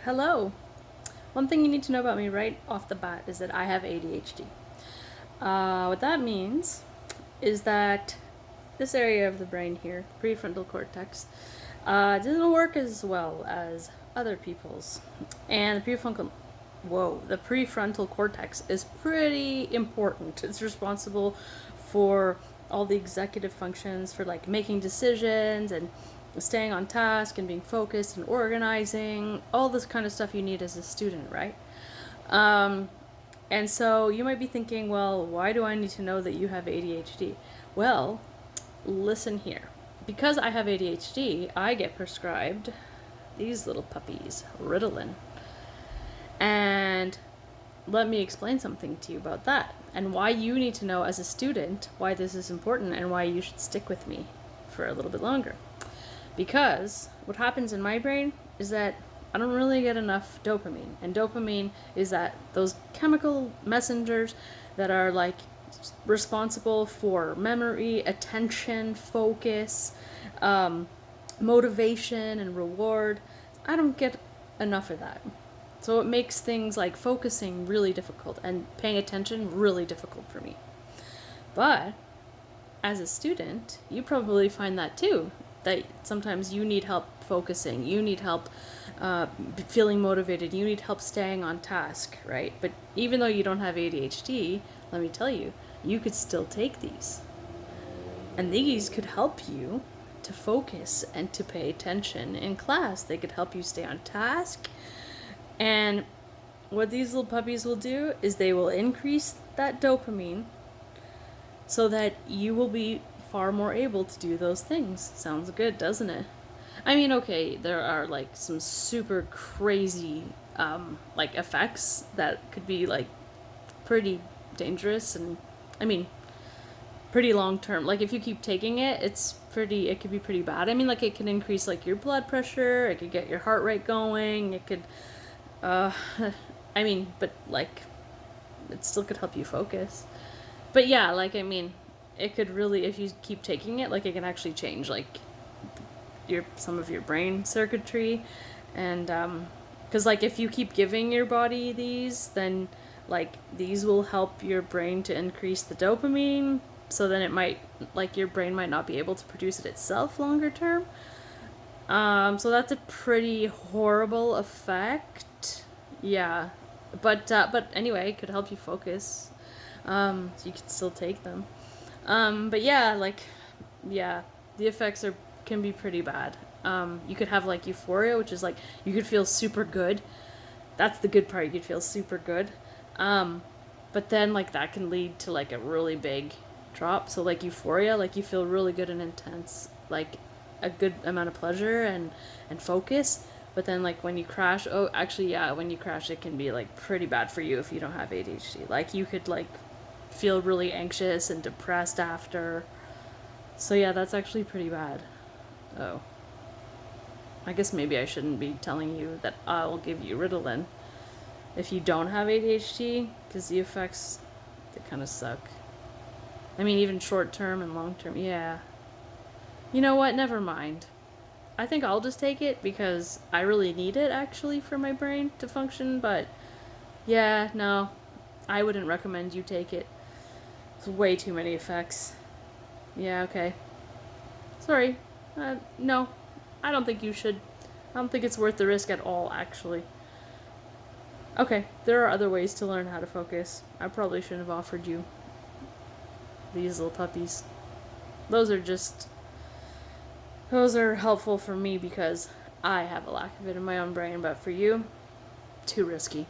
Hello. One thing you need to know about me right off the bat is that I have ADHD. What that means is that this area of the brain here, prefrontal cortex, doesn't work as well as other people's. And the prefrontal cortex is pretty important. It's responsible for all the executive functions, for like making decisions and staying on task and being focused and organizing, all this kind of stuff you need as a student, right? And so you might be thinking, well, why do I need to know that you have ADHD? Well, listen here. Because I have ADHD, I get prescribed these little puppies, Ritalin. And let me explain something to you about that and why you need to know as a student why this is important and why you should stick with me for a little bit longer. Because what happens in my brain is that I don't really get enough dopamine. And dopamine is those chemical messengers that are like responsible for memory, attention, focus, motivation, and reward. I don't get enough of that. So it makes things like focusing really difficult and paying attention really difficult for me. But as a student, you probably find that too. That sometimes you need help focusing, you need help feeling motivated, you need help staying on task, right? But even though you don't have ADHD, let me tell you, you could still take these. And these could help you to focus and to pay attention in class. They could help you stay on task. And what these little puppies will do is they will increase that dopamine so that you will be far more able to do those things. Sounds good, doesn't it? I mean, okay, there are like some super crazy like effects that could be like pretty dangerous and I mean pretty long term. Like if you keep taking it, it could be pretty bad. I mean, like it can increase like your blood pressure, it could get your heart rate going, it could I mean, but like it still could help you focus. But yeah, like I mean, it could really, if you keep taking it, like it can actually change like some of your brain circuitry. And because like if you keep giving your body these, then like these will help your brain to increase the dopamine, so then it might, like your brain might not be able to produce it itself longer term. So that's a pretty horrible effect. Yeah, but anyway, it could help you focus. So you could still take them. But yeah, like, yeah, the effects can be pretty bad. You could have like euphoria, which is like you could feel super good. That's the good part. You could feel super good. But then like that can lead to like a really big drop. So like euphoria, like you feel really good and intense, like a good amount of pleasure and focus. But then like when you crash, when you crash, it can be like pretty bad for you if you don't have ADHD. Like you could like feel really anxious and depressed after. So yeah, that's actually pretty bad. Oh. I guess maybe I shouldn't be telling you that I'll give you Ritalin if you don't have ADHD, because the effects, they kind of suck. I mean, even short term and long term, yeah. You know what? Never mind. I think I'll just take it because I really need it actually for my brain to function, but yeah, no. I wouldn't recommend you take it. It's way too many effects. Yeah, okay. Sorry. No. I don't think you should. I don't think it's worth the risk at all, actually. Okay, there are other ways to learn how to focus. I probably shouldn't have offered you these little puppies. Those are helpful for me because I have a lack of it in my own brain, but for you, too risky.